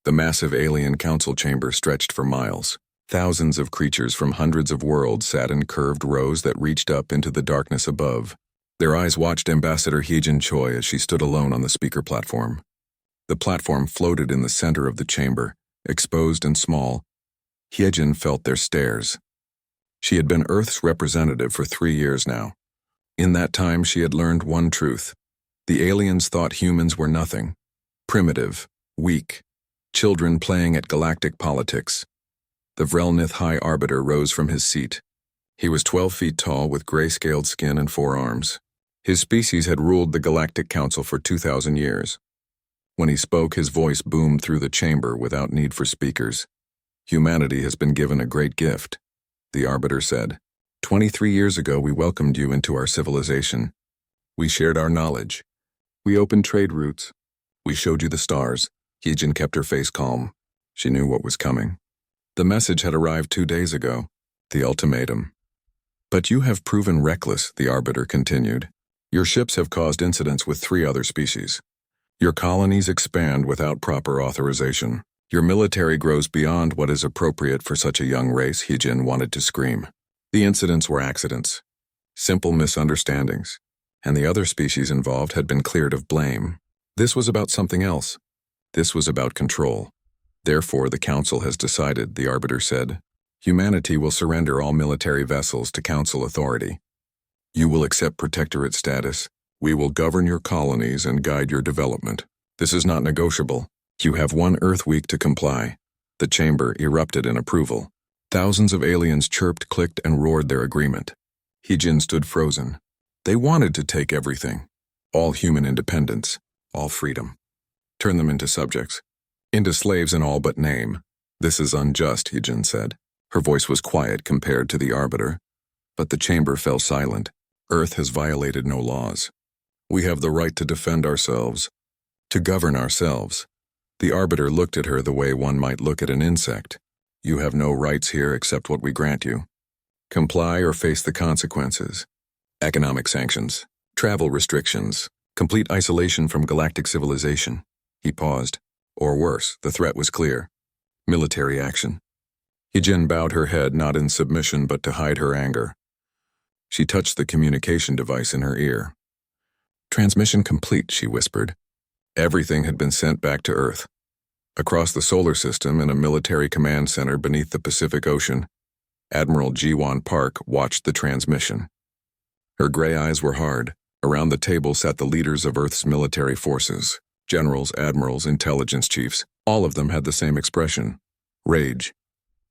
The massive alien council chamber stretched for miles. Thousands of creatures from hundreds of worlds sat in curved rows that reached up into the darkness above. Their eyes watched Ambassador Hyejin Choi as she stood alone on the speaker platform. The platform floated in the center of the chamber, exposed and small. Hyejin felt their stares. She had been Earth's representative for 3 years now. In that time, she had learned one truth. The aliens thought humans were nothing. Primitive, weak, children playing at galactic politics. The Vrelnith High Arbiter rose from his seat. He was 12 feet tall with gray-scaled skin and 4 arms. His species had ruled the Galactic Council for 2,000 years. When he spoke, his voice boomed through the chamber without need for speakers. Humanity has been given a great gift, the Arbiter said. 23 years ago, we welcomed you into our civilization. We shared our knowledge. We opened trade routes. We showed you the stars. Hyejin kept her face calm. She knew what was coming. The message had arrived 2 days ago, the ultimatum. But you have proven reckless, the Arbiter continued. Your ships have caused incidents with 3 other species. Your colonies expand without proper authorization. Your military grows beyond what is appropriate for such a young race, Hyejin wanted to scream. The incidents were accidents, simple misunderstandings, and the other species involved had been cleared of blame. This was about something else. This was about control. Therefore, the Council has decided, the Arbiter said. Humanity will surrender all military vessels to Council authority. You will accept protectorate status. We will govern your colonies and guide your development. This is not negotiable. You have 1 Earth week to comply. The chamber erupted in approval. Thousands of aliens chirped, clicked, and roared their agreement. Hyejin stood frozen. They wanted to take everything. All human independence. All freedom. Turn them into subjects. Into slaves in all but name. This is unjust, Hyejin said. Her voice was quiet compared to the Arbiter. But the chamber fell silent. Earth has violated no laws. We have the right to defend ourselves. To govern ourselves. The Arbiter looked at her the way one might look at an insect. You have no rights here except what we grant you. Comply or face the consequences. Economic sanctions. Travel restrictions. Complete isolation from galactic civilization. He paused. Or worse, the threat was clear. Military action. Hyejin bowed her head not in submission but to hide her anger. She touched the communication device in her ear. Transmission complete, she whispered. Everything had been sent back to Earth. Across the solar system in a military command center beneath the Pacific Ocean, Admiral Ji-won Park watched the transmission. Her gray eyes were hard. Around the table sat the leaders of Earth's military forces. Generals, admirals, intelligence chiefs, all of them had the same expression. Rage.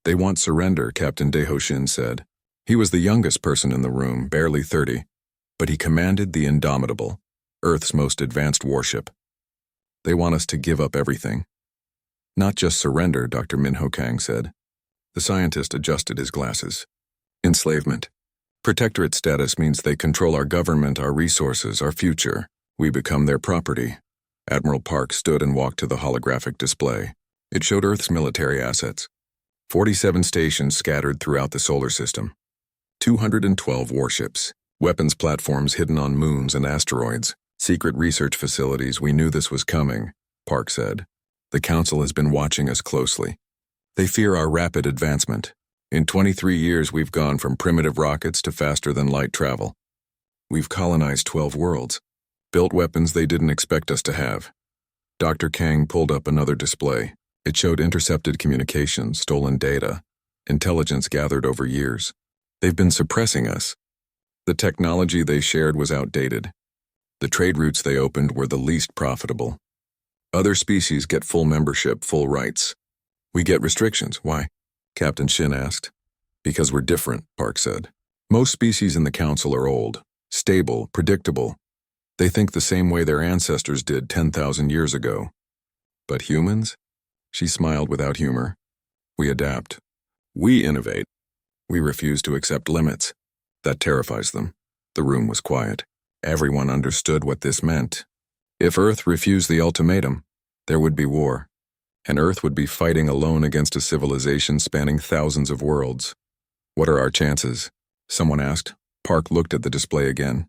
They want surrender, Captain Daehoshin said. He was the youngest person in the room, barely 30, but he commanded the Indomitable, Earth's most advanced warship. They want us to give up everything. Not just surrender, Dr. Minho Kang said. The scientist adjusted his glasses. Enslavement. Protectorate status means they control our government, our resources, our future. We become their property. Admiral Park stood and walked to the holographic display. It showed Earth's military assets. 47 stations scattered throughout the solar system. 212 warships. Weapons platforms hidden on moons and asteroids. Secret research facilities. We knew this was coming, Park said. The Council has been watching us closely. They fear our rapid advancement. In 23 years, we've gone from primitive rockets to faster-than-light travel. We've colonized 12 worlds. Built weapons they didn't expect us to have. Dr. Kang pulled up another display. It showed intercepted communications, stolen data, intelligence gathered over years. They've been suppressing us. The technology they shared was outdated. The trade routes they opened were the least profitable. Other species get full membership, full rights. We get restrictions. Why? Captain Shin asked. Because we're different, Park said. Most species in the Council are old, stable, predictable. They think the same way their ancestors did 10,000 years ago. But humans? She smiled without humor. We adapt. We innovate. We refuse to accept limits. That terrifies them. The room was quiet. Everyone understood what this meant. If Earth refused the ultimatum, there would be war. And Earth would be fighting alone against a civilization spanning thousands of worlds. What are our chances? Someone asked. Park looked at the display again.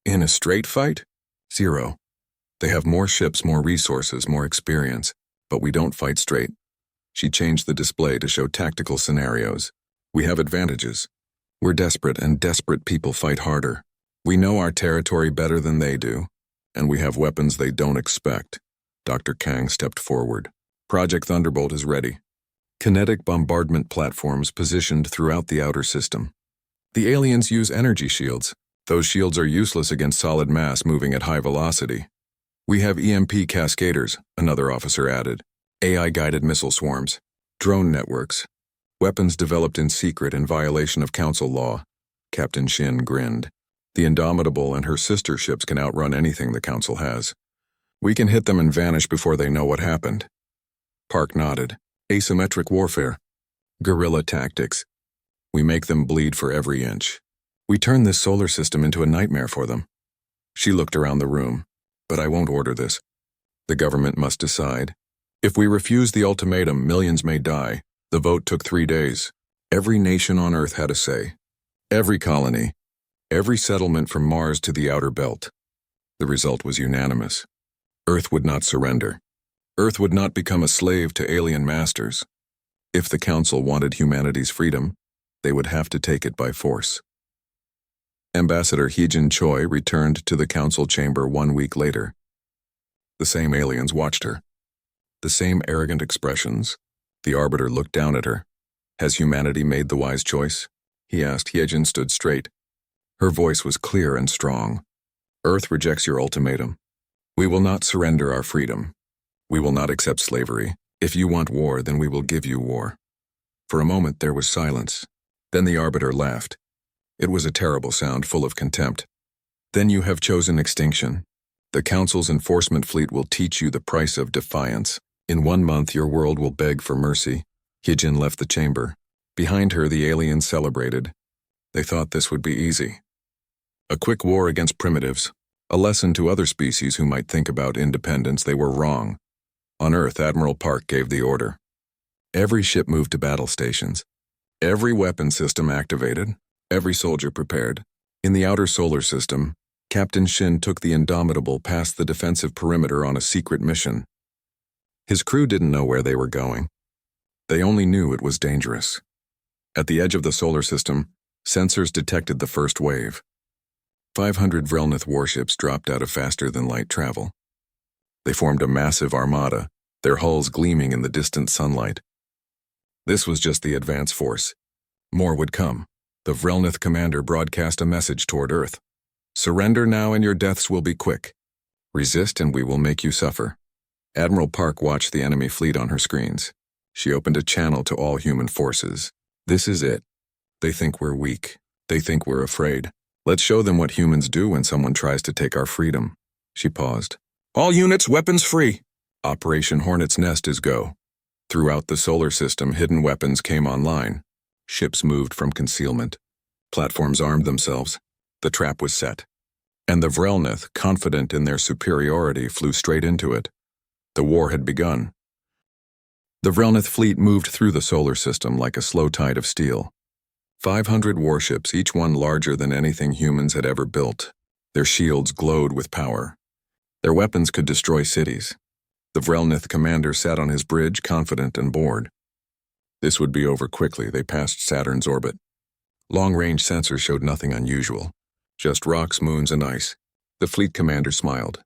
In a straight fight? 0. They have more ships, more resources, more experience. But we don't fight straight. She changed the display to show tactical scenarios. We have advantages. We're desperate, and desperate people fight harder. We know our territory better than they do, and we have weapons they don't expect. Dr. Kang stepped forward. Project Thunderbolt is ready. Kinetic bombardment platforms positioned throughout the outer system. The aliens use energy shields. Those shields are useless against solid mass moving at high velocity. We have EMP cascaders, another officer added. AI-guided missile swarms. Drone networks. Weapons developed in secret in violation of Council law. Captain Shin grinned. The Indomitable and her sister ships can outrun anything the Council has. We can hit them and vanish before they know what happened. Park nodded. Asymmetric warfare. Guerrilla tactics. We make them bleed for every inch. We turn this solar system into a nightmare for them. She looked around the room. But I won't order this. The government must decide. If we refuse the ultimatum, millions may die. The vote took 3 days. Every nation on Earth had a say. Every colony. Every settlement from Mars to the outer belt. The result was unanimous. Earth would not surrender. Earth would not become a slave to alien masters. If the Council wanted humanity's freedom, they would have to take it by force. Ambassador Heejin Choi returned to the Council chamber 1 week later. The same aliens watched her. The same arrogant expressions. The Arbiter looked down at her. Has humanity made the wise choice? He asked. Heejin stood straight. Her voice was clear and strong. Earth rejects your ultimatum. We will not surrender our freedom. We will not accept slavery. If you want war, then we will give you war. For a moment there was silence. Then the Arbiter laughed. It was a terrible sound full of contempt. Then you have chosen extinction. The Council's enforcement fleet will teach you the price of defiance. In 1 month your world will beg for mercy. Heejin left the chamber. Behind her the aliens celebrated. They thought this would be easy. A quick war against primitives. A lesson to other species who might think about independence. They were wrong. On Earth, Admiral Park gave the order. Every ship moved to battle stations. Every weapon system activated. Every soldier prepared. In the outer solar system, Captain Shin took the Indomitable past the defensive perimeter on a secret mission. His crew didn't know where they were going. They only knew it was dangerous. At the edge of the solar system, sensors detected the first wave. 500 Vrelnith warships dropped out of faster-than-light travel. They formed a massive armada, their hulls gleaming in the distant sunlight. This was just the advance force. More would come. The Vrelnith commander broadcast a message toward Earth. Surrender now and your deaths will be quick. Resist and we will make you suffer. Admiral Park watched the enemy fleet on her screens. She opened a channel to all human forces. This is it. They think we're weak. They think we're afraid. Let's show them what humans do when someone tries to take our freedom. She paused. All units, weapons free. Operation Hornet's Nest is go. Throughout the solar system, hidden weapons came online. Ships moved from concealment. Platforms armed themselves. The trap was set. And the Vrelnith, confident in their superiority, flew straight into it. The war had begun. The Vrelnith fleet moved through the solar system like a slow tide of steel. 500 warships, each one larger than anything humans had ever built. Their shields glowed with power. Their weapons could destroy cities. The Vrelnith commander sat on his bridge, confident and bored. This would be over quickly. They passed Saturn's orbit. Long-range sensors showed nothing unusual. Just rocks, moons, and ice. The fleet commander smiled.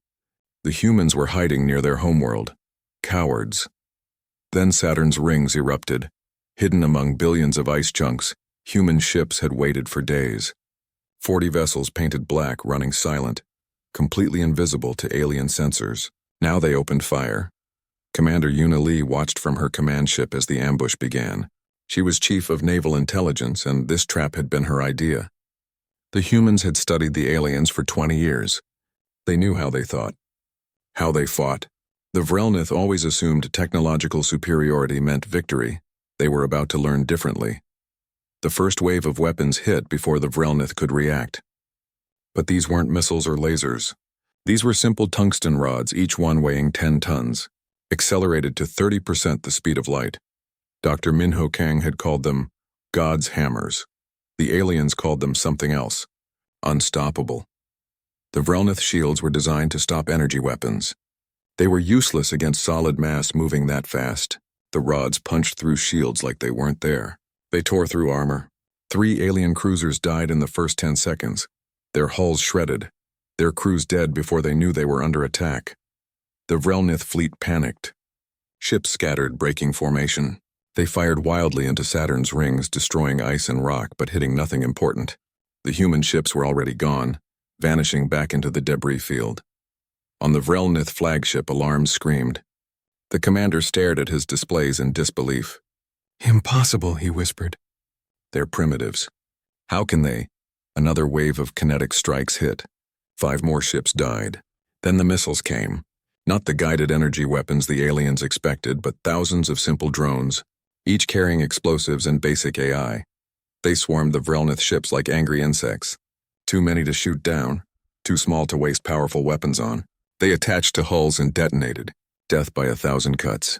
The humans were hiding near their homeworld. Cowards. Then Saturn's rings erupted. Hidden among billions of ice chunks, human ships had waited for days. 40 vessels painted black, running silent, completely invisible to alien sensors. Now they opened fire. Commander Yuna Lee watched from her command ship as the ambush began. She was chief of naval intelligence, and this trap had been her idea. The humans had studied the aliens for 20 years. They knew how they thought, how they fought. The Vrelnith always assumed technological superiority meant victory. They were about to learn differently. The first wave of weapons hit before the Vrelnith could react. But these weren't missiles or lasers. These were simple tungsten rods, each one weighing 10 tons, accelerated to 30% the speed of light. Dr. Minho Kang had called them God's hammers. The aliens called them something else. Unstoppable. The Vrelnith shields were designed to stop energy weapons. They were useless against solid mass moving that fast. The rods punched through shields like they weren't there. They tore through armor. 3 alien cruisers died in the first 10 seconds. Their hulls shredded. Their crews dead before they knew they were under attack. The Vrelnith fleet panicked. Ships scattered, breaking formation. They fired wildly into Saturn's rings, destroying ice and rock, but hitting nothing important. The human ships were already gone, vanishing back into the debris field. On the Vrelnith flagship, alarms screamed. The commander stared at his displays in disbelief. "Impossible," he whispered. "They're primitives. How can they?" Another wave of kinetic strikes hit. 5 more ships died. Then the missiles came. Not the guided energy weapons the aliens expected, but thousands of simple drones, each carrying explosives and basic AI. They swarmed the Vrelnith ships like angry insects. Too many to shoot down, too small to waste powerful weapons on. They attached to hulls and detonated. Death by 1,000 cuts.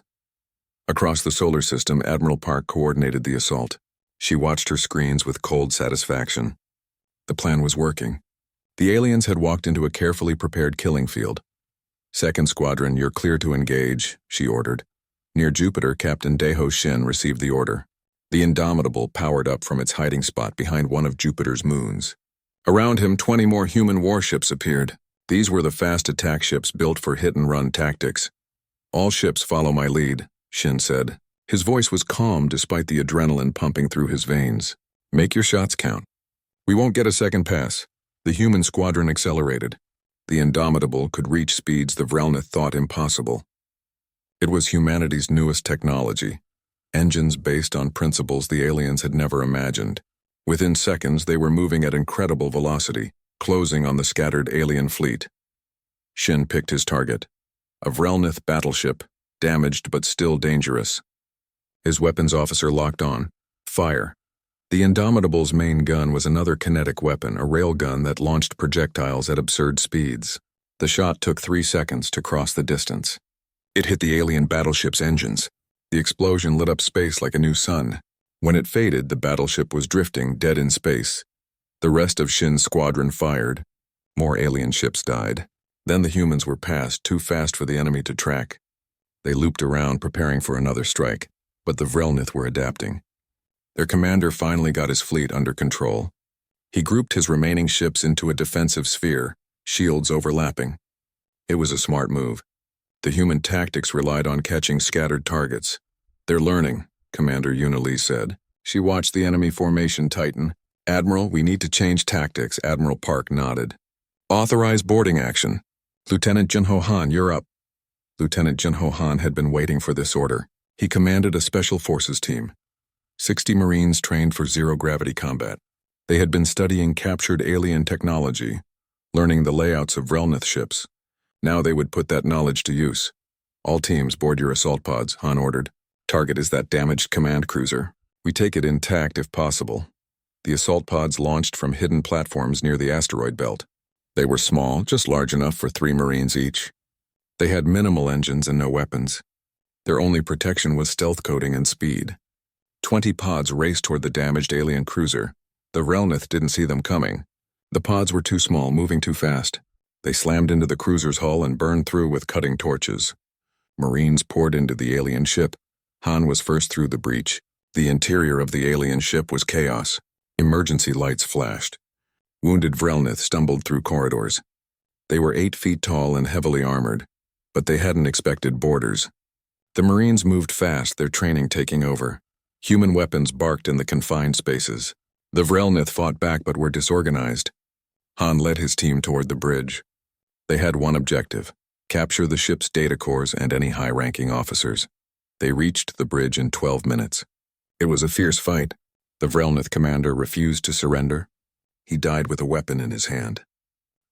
Across the solar system, Admiral Park coordinated the assault. She watched her screens with cold satisfaction. The plan was working. The aliens had walked into a carefully prepared killing field. "Second Squadron, you're clear to engage," she ordered. Near Jupiter, Captain Daeho Shin received the order. The Indomitable powered up from its hiding spot behind one of Jupiter's moons. Around him, 20 more human warships appeared. These were the fast attack ships built for hit-and-run tactics. "All ships follow my lead," Shin said. His voice was calm despite the adrenaline pumping through his veins. "Make your shots count. We won't get a second pass." The human squadron accelerated. The Indomitable could reach speeds the Vrelnith thought impossible. It was humanity's newest technology, engines based on principles the aliens had never imagined. Within seconds, they were moving at incredible velocity, closing on the scattered alien fleet. Shin picked his target, a Vrelnith battleship, damaged but still dangerous. His weapons officer locked on. Fire. The Indomitable's main gun was another kinetic weapon, a railgun that launched projectiles at absurd speeds. The shot took 3 seconds to cross the distance. It hit the alien battleship's engines. The explosion lit up space like a new sun. When it faded, the battleship was drifting, dead in space. The rest of Shin's squadron fired. More alien ships died. Then the humans were past, too fast for the enemy to track. They looped around, preparing for another strike, but the Vrelnith were adapting. Their commander finally got his fleet under control. He grouped his remaining ships into a defensive sphere, shields overlapping. It was a smart move. The human tactics relied on catching scattered targets. "They're learning," Commander Yuna said. She watched the enemy formation tighten. "Admiral, we need to change tactics." Admiral Park nodded. "Authorize boarding action. Lieutenant Junho Han, you're up." Lieutenant Junho Han had been waiting for this order. He commanded a special forces team. 60 Marines trained for zero-gravity combat. They had been studying captured alien technology, learning the layouts of Vrelnith ships. Now they would put that knowledge to use. "All teams board your assault pods," Han ordered. "Target is that damaged command cruiser. We take it intact if possible." The assault pods launched from hidden platforms near the asteroid belt. They were small, just large enough for 3 Marines each. They had minimal engines and no weapons. Their only protection was stealth coating and speed. 20 pods raced toward the damaged alien cruiser. The Vrelnith didn't see them coming. The pods were too small, moving too fast. They slammed into the cruiser's hull and burned through with cutting torches. Marines poured into the alien ship. Han was first through the breach. The interior of the alien ship was chaos. Emergency lights flashed. Wounded Vrelnith stumbled through corridors. They were 8 feet tall and heavily armored, but they hadn't expected boarders. The Marines moved fast, their training taking over. Human weapons barked in the confined spaces. The Vrelnith fought back but were disorganized. Han led his team toward the bridge. They had one objective: capture the ship's data cores and any high-ranking officers. They reached the bridge in 12 minutes. It was a fierce fight. The Vrelnith commander refused to surrender. He died with a weapon in his hand.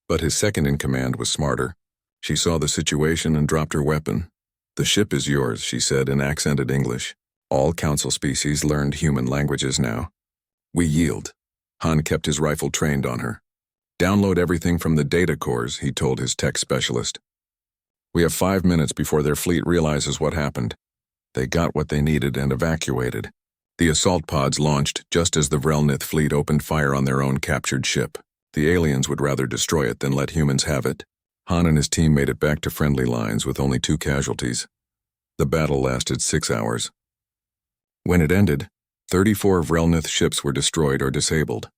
But his second-in-command was smarter. She saw the situation and dropped her weapon. "The ship is yours," she said in accented English. All council species learned human languages now. "We yield." Han kept his rifle trained on her. "Download everything from the data cores," he told his tech specialist. "We have 5 minutes before their fleet realizes what happened." They got what they needed and evacuated. The assault pods launched just as the Vrelnith fleet opened fire on their own captured ship. The aliens would rather destroy it than let humans have it. Han and his team made it back to friendly lines with only 2 casualties. The battle lasted 6 hours. When it ended, 34 of Relnith's ships were destroyed or disabled.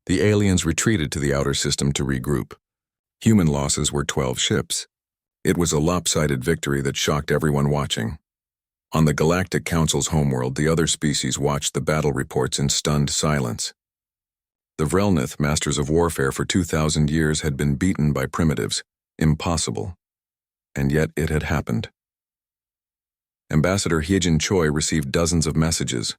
The aliens retreated to the outer system to regroup. Human losses were 12 ships. It was a lopsided victory that shocked everyone watching. On the Galactic Council's homeworld, the other species watched the battle reports in stunned silence. The Vrelnith, masters of warfare for 2,000 years, had been beaten by primitives. Impossible. And yet it had happened. Ambassador Hyejin Choi received dozens of messages.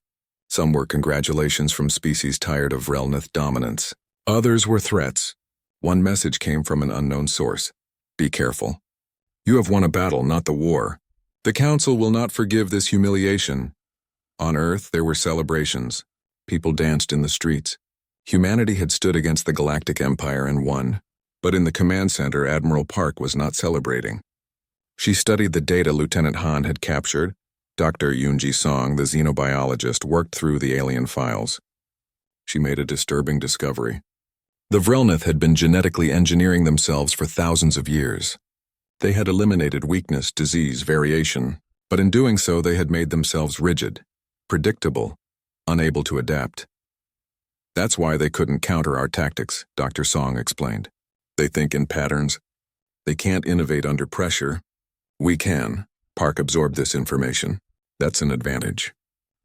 Some were congratulations from species tired of Vrelnith dominance. Others were threats. One message came from an unknown source. Be careful. You have won a battle, not the war. The Council will not forgive this humiliation. On Earth, there were celebrations. People danced in the streets. Humanity had stood against the Galactic Empire and won. But in the command center, Admiral Park was not celebrating. She studied the data Lieutenant Han had captured. Dr. Yoonji Song, the xenobiologist, worked through the alien files. She made a disturbing discovery. The Vrelnith had been genetically engineering themselves for thousands of years. They had eliminated weakness, disease, variation, but in doing so they had made themselves rigid, predictable, unable to adapt. That's why they couldn't counter our tactics, Dr. Song explained. They think in patterns. They can't innovate under pressure. We can. Park absorbed this information. That's an advantage.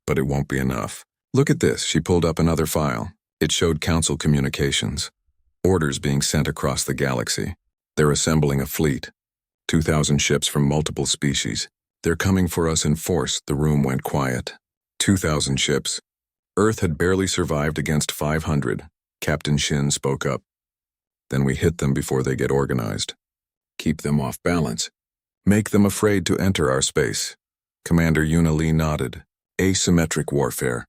But it won't be enough. Look at this. She pulled up another file. It showed Council communications. Orders being sent across the galaxy. They're assembling a fleet. 2,000 ships from multiple species. They're coming for us in force. The room went quiet. 2,000 ships. Earth had barely survived against 500. Captain Shin spoke up. Then we hit them before they get organized. Keep them off balance. Make them afraid to enter our space. Commander Yuna Lee nodded. Asymmetric warfare.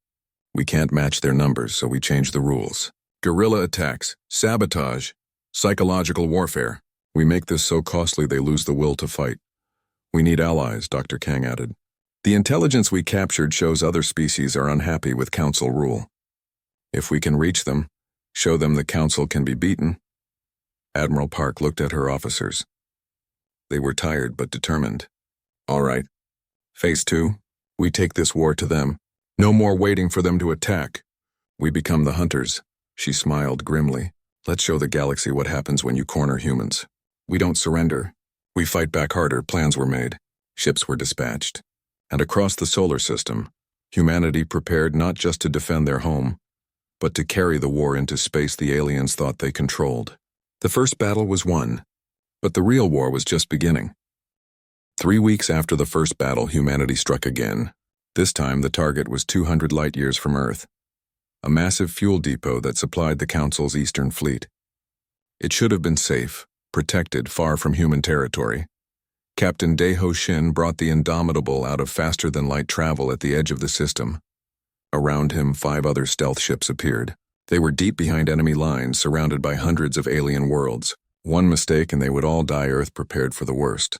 We can't match their numbers, so we change the rules. Guerrilla attacks, sabotage, psychological warfare. We make this so costly they lose the will to fight. We need allies, Dr. Kang added. The intelligence we captured shows other species are unhappy with Council rule. If we can reach them, show them the Council can be beaten. Admiral Park looked at her officers. They were tired but determined. All right. Phase 2. We take this war to them. No more waiting for them to attack. We become the hunters. She smiled grimly. Let's show the galaxy what happens when you corner humans. We don't surrender. We fight back harder. Plans were made. Ships were dispatched. And across the solar system, humanity prepared not just to defend their home, but to carry the war into space the aliens thought they controlled. The first battle was won, but the real war was just beginning. 3 weeks after the first battle, humanity struck again. This time, the target was 200 light-years from Earth, a massive fuel depot that supplied the Council's eastern fleet. It should have been safe, protected, far from human territory. Captain Daeho Shin brought the Indomitable out of faster-than-light travel at the edge of the system. Around him, 5 other stealth ships appeared. They were deep behind enemy lines, surrounded by hundreds of alien worlds. One mistake and they would all die. Earth prepared for the worst.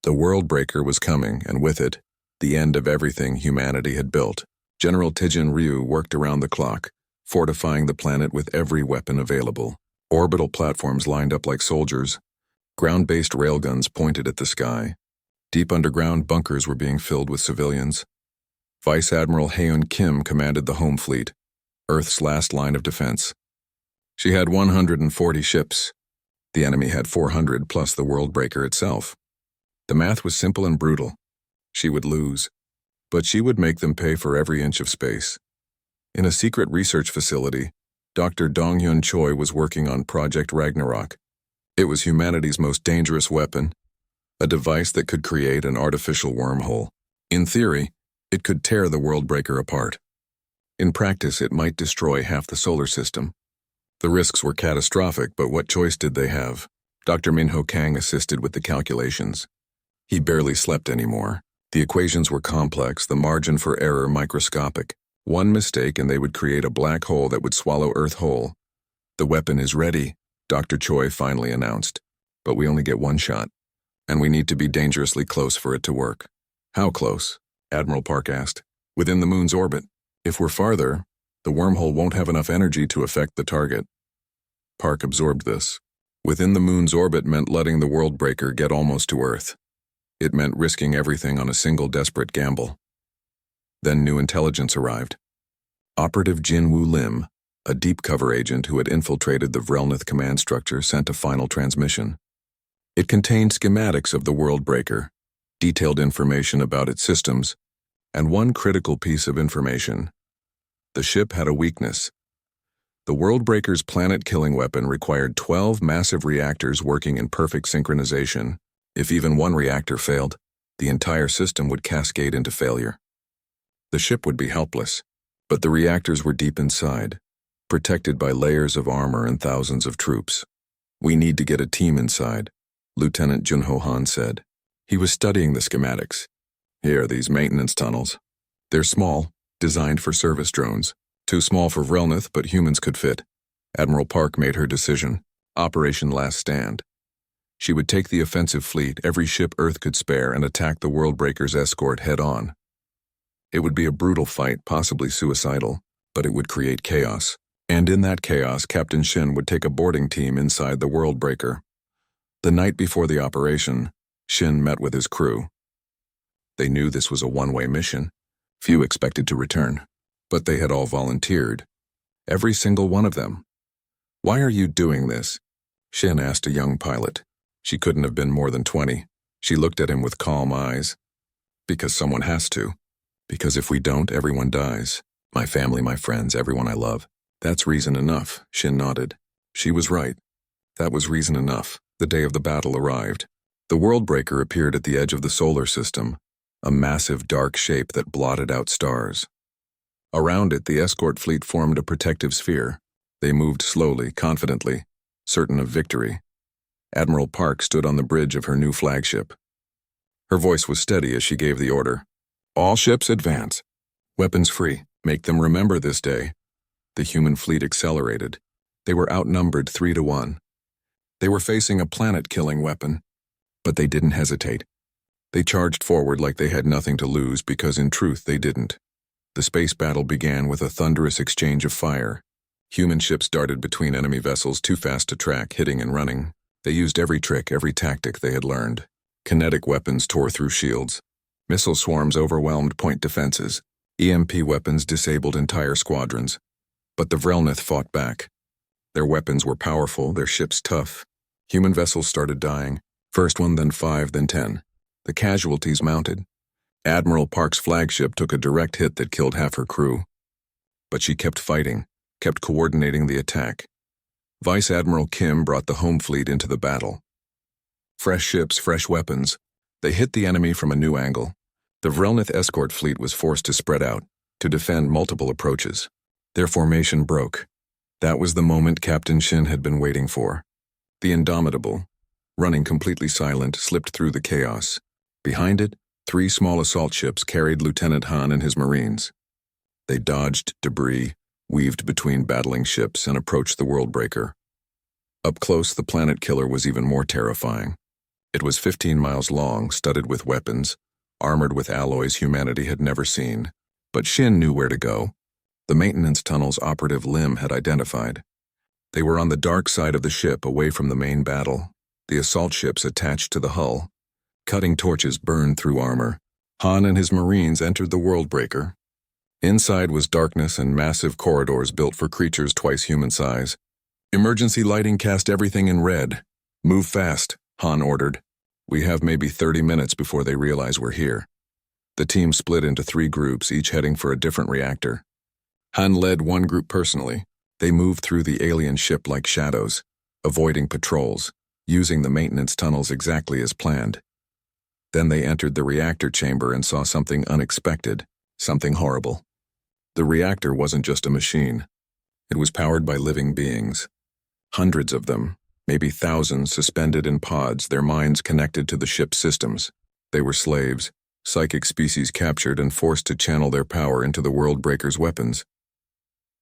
The world breaker was coming, and with it, the end of everything humanity had built. General Tijin Ryu worked around the clock, fortifying the planet with every weapon available. Orbital platforms lined up like soldiers. Ground-based railguns pointed at the sky. Deep underground bunkers were being filled with civilians. Vice Admiral Haeun Kim commanded the home fleet, Earth's last line of defense. She had 140 ships. The enemy had 400 plus the world breaker itself. The math was simple and brutal. She would lose, but she would make them pay for every inch of space. In a secret research facility, Dr. Donghyun Choi was working on Project Ragnarok. It was humanity's most dangerous weapon, a device that could create an artificial wormhole. In theory, it could tear the world breaker apart. In practice, it might destroy half the solar system. The risks were catastrophic, but what choice did they have? Dr. Minho Kang assisted with the calculations. He barely slept anymore. The equations were complex, the margin for error microscopic. One mistake and they would create a black hole that would swallow Earth whole. The weapon is ready, Dr. Choi finally announced. But we only get one shot, and we need to be dangerously close for it to work. How close? Admiral Park asked. Within the moon's orbit. If we're farther, the wormhole won't have enough energy to affect the target. Park absorbed this. Within the moon's orbit meant letting the Worldbreaker get almost to Earth. It meant risking everything on a single desperate gamble. Then new intelligence arrived. Operative Jin Woo Lim, a deep cover agent who had infiltrated the Vrelnith command structure, sent a final transmission. It contained schematics of the Worldbreaker, detailed information about its systems, and one critical piece of information. The ship had a weakness. The Worldbreaker's planet-killing weapon required 12 massive reactors working in perfect synchronization. If even one reactor failed, the entire system would cascade into failure. The ship would be helpless, but the reactors were deep inside, protected by layers of armor and thousands of troops. "We need to get a team inside," Lieutenant Junho Han said. He was studying the schematics. "Here are these maintenance tunnels. They're small, designed for service drones. Too small for Vrelnith, but humans could fit." Admiral Park made her decision. Operation Last Stand. She would take the offensive fleet, every ship Earth could spare, and attack the Worldbreaker's escort head-on. It would be a brutal fight, possibly suicidal, but it would create chaos. And in that chaos, Captain Shin would take a boarding team inside the Worldbreaker. The night before the operation, Shin met with his crew. They knew this was a one-way mission. Few expected to return, but they had all volunteered. Every single one of them. "Why are you doing this?" Shin asked a young pilot. She couldn't have been more than 20. She looked at him with calm eyes. "Because someone has to. Because if we don't, everyone dies. My family, my friends, everyone I love." "That's reason enough," Shin nodded. She was right. That was reason enough. The day of the battle arrived. The Worldbreaker appeared at the edge of the solar system, a massive dark shape that blotted out stars. Around it, the escort fleet formed a protective sphere. They moved slowly, confidently, certain of victory. Admiral Park stood on the bridge of her new flagship. Her voice was steady as she gave the order. "All ships advance. Weapons free. Make them remember this day." The human fleet accelerated. They were outnumbered 3-1. They were facing a planet-killing weapon, but they didn't hesitate. They charged forward like they had nothing to lose, because in truth they didn't. The space battle began with a thunderous exchange of fire. Human ships darted between enemy vessels too fast to track, hitting and running. They used every trick, every tactic they had learned. Kinetic weapons tore through shields. Missile swarms overwhelmed point defenses. EMP weapons disabled entire squadrons. But the Vrelnith fought back. Their weapons were powerful, their ships tough. Human vessels started dying. First one, then 5, then 10. The casualties mounted. Admiral Park's flagship took a direct hit that killed half her crew. But she kept fighting, kept coordinating the attack. Vice Admiral Kim brought the home fleet into the battle. Fresh ships, fresh weapons. They hit the enemy from a new angle. The Vrelnith escort fleet was forced to spread out, to defend multiple approaches. Their formation broke. That was the moment Captain Shin had been waiting for. The Indomitable, running completely silent, slipped through the chaos. Behind it, 3 small assault ships carried Lieutenant Han and his Marines. They dodged debris, weaved between battling ships, and approached the Worldbreaker. Up close, the planet killer was even more terrifying. It was 15 miles long, studded with weapons, armored with alloys humanity had never seen. But Shin knew where to go. The maintenance tunnels Operative Lim had identified. They were on the dark side of the ship, away from the main battle. The assault ships attached to the hull. Cutting torches burned through armor. Han and his Marines entered the Worldbreaker. Inside was darkness and massive corridors built for creatures twice human size. "Emergency lighting cast everything in red. Move fast," Han ordered. "We have maybe 30 minutes before they realize we're here." The team split into 3 groups, each heading for a different reactor. Han led one group personally. They moved through the alien ship like shadows, avoiding patrols, using the maintenance tunnels exactly as planned. Then they entered the reactor chamber and saw something unexpected, something horrible. The reactor wasn't just a machine. It was powered by living beings. Hundreds of them, maybe thousands, suspended in pods, their minds connected to the ship's systems. They were slaves, psychic species captured and forced to channel their power into the Worldbreaker's weapons.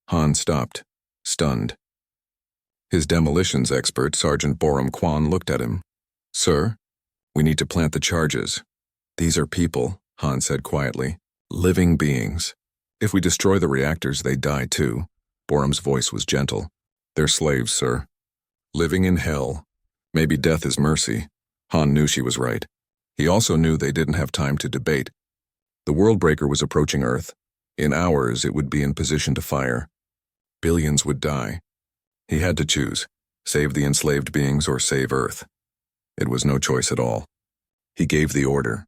Han stopped, stunned. His demolitions expert, Sergeant Borum Kwan, looked at him. "Sir, we need to plant the charges. These are people," Han said quietly. "Living beings. If we destroy the reactors, they die too." Borum's voice was gentle. "They're slaves, sir. Living in hell, Maybe death is mercy. Han knew she was right. He also knew they didn't have time to debate. The Worldbreaker was approaching Earth. In hours, it would be in position to fire. Billions would die. He had to choose, save the enslaved beings or save Earth. It was no choice at all. He gave the order.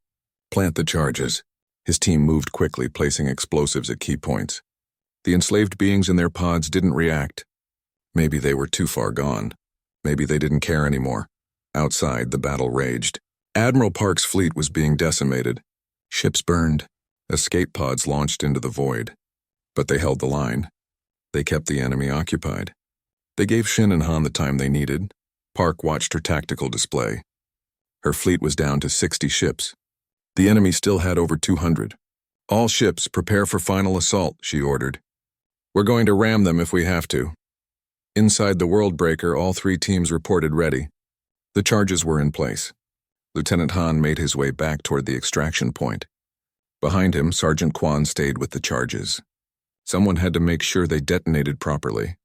Plant the charges. His team moved quickly, placing explosives at key points. The enslaved beings in their pods didn't react. Maybe they were too far gone. Maybe they didn't care anymore. Outside, the battle raged. Admiral Park's fleet was being decimated. Ships burned. Escape pods launched into the void. But they held the line. They kept the enemy occupied. They gave Shin and Han the time they needed. Park watched her tactical display. Her fleet was down to 60 ships. The enemy still had over 200. All ships, prepare for final assault, she ordered. We're going to ram them if we have to. Inside the Worldbreaker, all three teams reported ready. The charges were in place. Lieutenant Han made his way back toward the extraction point. Behind him, Sergeant Quan stayed with the charges. Someone had to make sure they detonated properly.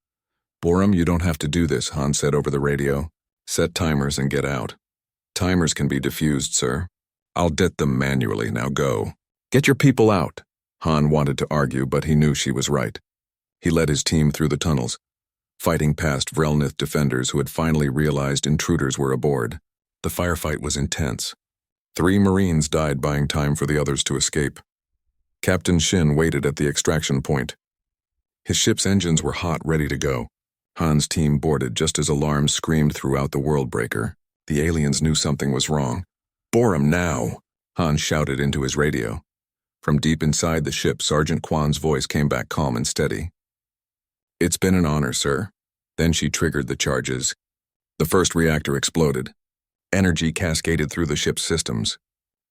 Borum, you don't have to do this, Han said over the radio. Set timers and get out. Timers can be defused, sir. I'll det them manually, now go. Get your people out. Han wanted to argue, but he knew she was right. He led his team through the tunnels, fighting past Vrelnith defenders who had finally realized intruders were aboard. The firefight was intense. 3 Marines died buying time for the others to escape. Captain Shin waited at the extraction point. His ship's engines were hot, ready to go. Han's team boarded just as alarms screamed throughout the Worldbreaker. The aliens knew something was wrong. Borum now, Han shouted into his radio. From deep inside the ship, Sergeant Quan's voice came back calm and steady. It's been an honor, sir. Then she triggered the charges. The first reactor exploded. Energy cascaded through the ship's systems.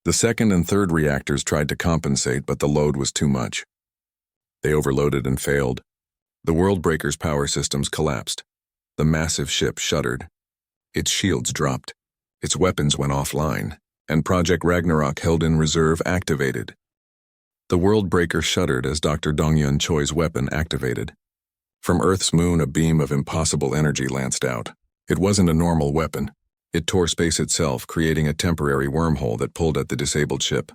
The second and third reactors tried to compensate, but the load was too much. They overloaded and failed. The Worldbreaker's power systems collapsed. The massive ship shuddered. Its shields dropped. Its weapons went offline, and Project Ragnarok held in reserve activated. The Worldbreaker shuddered as Dr. Dongyun Choi's weapon activated. From Earth's moon, a beam of impossible energy lanced out. It wasn't a normal weapon. It tore space itself, creating a temporary wormhole that pulled at the disabled ship.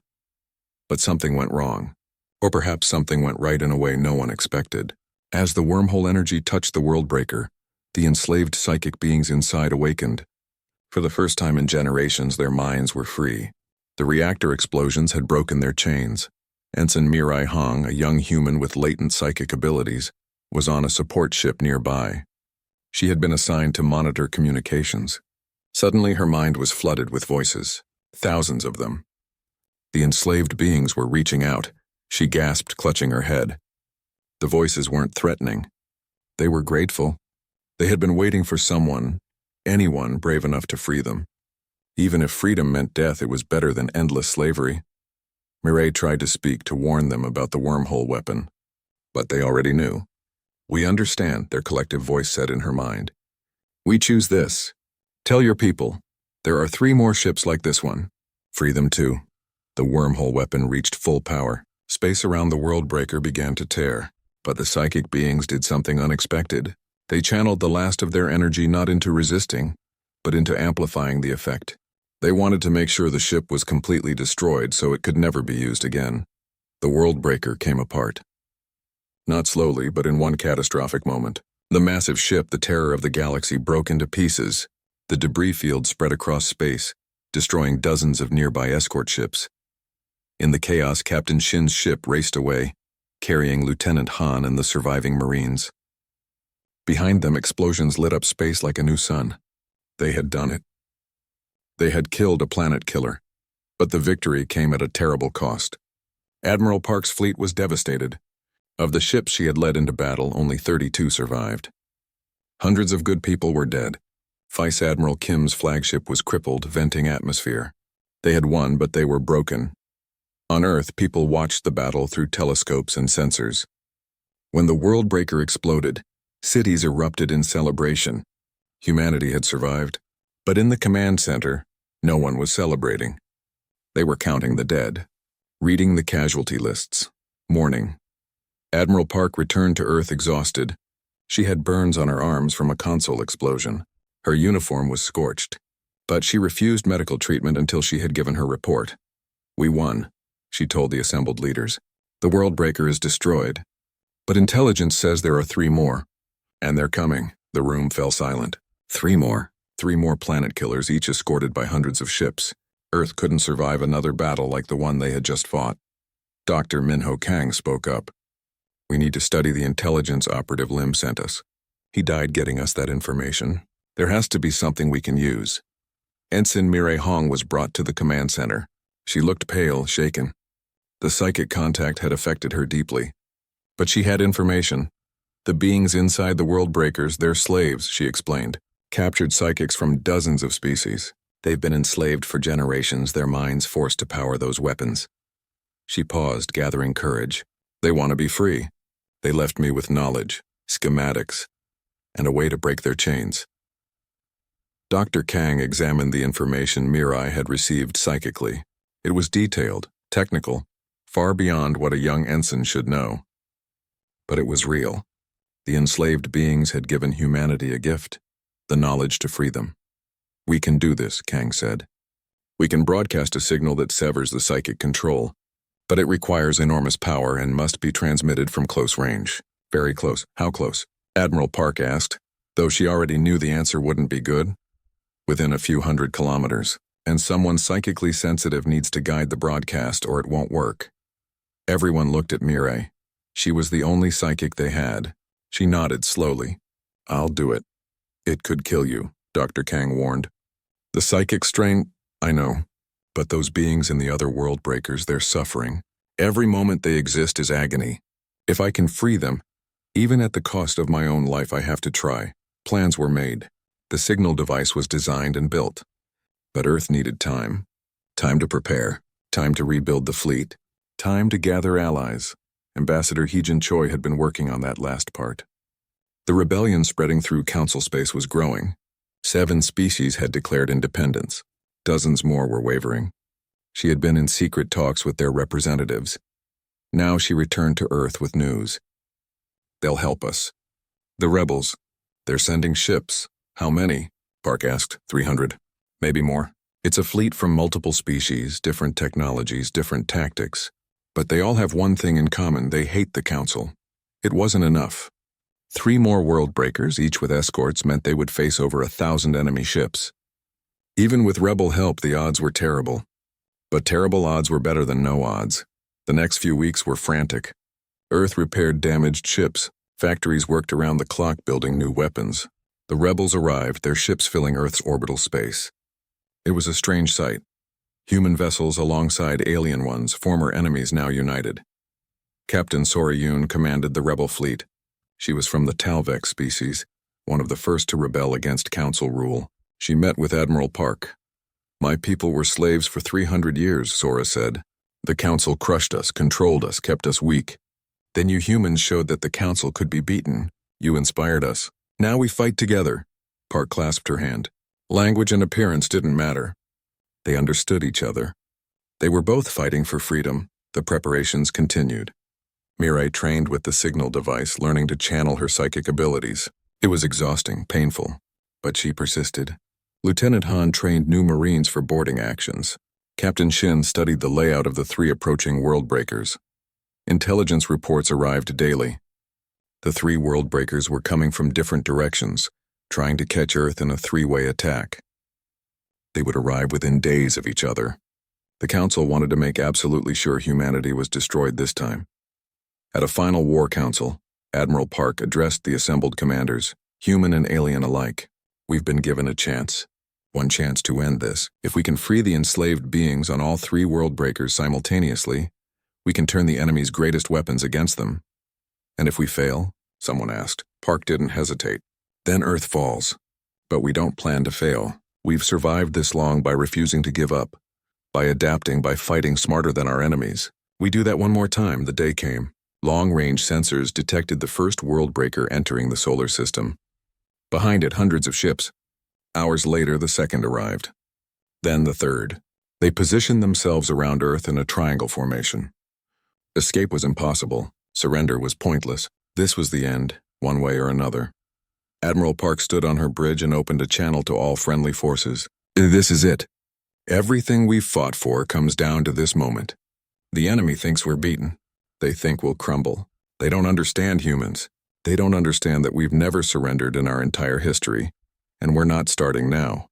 But something went wrong. Or perhaps something went right in a way no one expected. As the wormhole energy touched the Worldbreaker, the enslaved psychic beings inside awakened. For the first time in generations, their minds were free. The reactor explosions had broken their chains. Ensign Mirai Hong, a young human with latent psychic abilities, was on a support ship nearby. She had been assigned to monitor communications. Suddenly, her mind was flooded with voices, thousands of them. The enslaved beings were reaching out. She gasped, clutching her head. The voices weren't threatening. They were grateful. They had been waiting for someone, anyone brave enough to free them. Even if freedom meant death, it was better than endless slavery. Mireille tried to speak, to warn them about the wormhole weapon. But they already knew. We understand, their collective voice said in her mind. We choose this. Tell your people, there are 3 more ships like this one. Free them too. The wormhole weapon reached full power. Space around the Worldbreaker began to tear. But the psychic beings did something unexpected. They channeled the last of their energy not into resisting, but into amplifying the effect. They wanted to make sure the ship was completely destroyed so it could never be used again. The Worldbreaker came apart. Not slowly, but in one catastrophic moment. The massive ship, the terror of the galaxy, broke into pieces. The debris field spread across space, destroying dozens of nearby escort ships. In the chaos, Captain Shin's ship raced away, carrying Lieutenant Han and the surviving Marines. Behind them, explosions lit up space like a new sun. They had done it. They had killed a planet killer, but the victory came at a terrible cost. Admiral Park's fleet was devastated. Of the ships she had led into battle, only 32 survived. Hundreds of good people were dead. Vice Admiral Kim's flagship was crippled, venting atmosphere. They had won, but they were broken. On Earth, people watched the battle through telescopes and sensors. When the Worldbreaker exploded, cities erupted in celebration. Humanity had survived. But in the command center, no one was celebrating. They were counting the dead, reading the casualty lists, mourning. Admiral Park returned to Earth exhausted. She had burns on her arms from a console explosion. Her uniform was scorched. But she refused medical treatment until she had given her report. "We won," she told the assembled leaders. "The World Breaker is destroyed. But intelligence says there are 3 more. And they're coming." The room fell silent. 3 more. 3 more planet killers, each escorted by hundreds of ships. Earth couldn't survive another battle like the one they had just fought. Dr. Minho Kang spoke up. "We need to study the intelligence Operative Lim sent us. He died getting us that information. There has to be something we can use." Ensign Mireille Hong was brought to the command center. She looked pale, shaken. The psychic contact had affected her deeply. But she had information. "The beings inside the World Breakers, they're slaves," she explained. "Captured psychics from dozens of species. They've been enslaved for generations, their minds forced to power those weapons." She paused, gathering courage. "They want to be free. They left me with knowledge, schematics, and a way to break their chains." Dr. Kang examined the information Mirai had received psychically. It was detailed, technical, far beyond what a young ensign should know. But it was real. The enslaved beings had given humanity a gift, the knowledge to free them. "We can do this," Kang said. "We can broadcast a signal that severs the psychic control, but it requires enormous power and must be transmitted from close range." "Very close. How close?" Admiral Park asked, though she already knew the answer wouldn't be good. "Within a few hundred kilometers, and someone psychically sensitive needs to guide the broadcast or it won't work." Everyone looked at Mireille. She was the only psychic they had. She nodded slowly. "I'll do it." "It could kill you," Dr. Kang warned. "The psychic strain, I know. But those beings in the other World Breakers, they're suffering. Every moment they exist is agony. If I can free them, even at the cost of my own life, I have to try." Plans were made. The signal device was designed and built. But Earth needed time. Time to prepare. Time to rebuild the fleet. Time to gather allies. Ambassador Heejin Choi had been working on that last part. The rebellion spreading through Council space was growing. 7 species had declared independence. Dozens more were wavering. She had been in secret talks with their representatives. Now she returned to Earth with news. "They'll help us." "The rebels. They're sending ships." "How many?" Park asked. 300. Maybe more. "It's a fleet from multiple species, different technologies, different tactics. But they all have one thing in common: they hate the Council." It wasn't enough. 3 more World Breakers, each with escorts, meant they would face over 1,000 enemy ships. Even with rebel help, the odds were terrible. But terrible odds were better than no odds. The next few weeks were frantic. Earth repaired damaged ships. Factories worked around the clock building new weapons. The rebels arrived, their ships filling Earth's orbital space. It was a strange sight. Human vessels alongside alien ones, former enemies now united. Captain Sora Yoon commanded the rebel fleet. She was from the Talvek species, one of the first to rebel against Council rule. She met with Admiral Park. "My people were slaves for 300 years, Sora said. "The Council crushed us, controlled us, kept us weak. Then you humans showed that the Council could be beaten. You inspired us. Now we fight together." Park clasped her hand. Language and appearance didn't matter. They understood each other. They were both fighting for freedom. The preparations continued. Mireille trained with the signal device, learning to channel her psychic abilities. It was exhausting, painful, but she persisted. Lieutenant Han trained new Marines for boarding actions. Captain Shin studied the layout of the 3 approaching World Breakers. Intelligence reports arrived daily. The 3 World Breakers were coming from different directions, trying to catch Earth in a 3-way attack. They would arrive within days of each other. The Council wanted to make absolutely sure humanity was destroyed this time. At a final war council, Admiral Park addressed the assembled commanders, human and alien alike. "We've been given a chance. One chance to end this. If we can free the enslaved beings on all 3 World Breakers simultaneously, we can turn the enemy's greatest weapons against them." "And if we fail?" someone asked. Park didn't hesitate. "Then Earth falls. But we don't plan to fail. We've survived this long by refusing to give up, by adapting, by fighting smarter than our enemies. We do that one more time." The day came. Long-range sensors detected the first World Breaker entering the solar system. Behind it, hundreds of ships. Hours later, the second arrived. Then the third. They positioned themselves around Earth in a triangle formation. Escape was impossible. Surrender was pointless. This was the end, one way or another. Admiral Park stood on her bridge and opened a channel to all friendly forces. This is it. Everything we've fought for comes down to this moment. The enemy thinks we're beaten. They think we'll crumble. They don't understand humans. They don't understand that we've never surrendered in our entire history, and we're not starting now.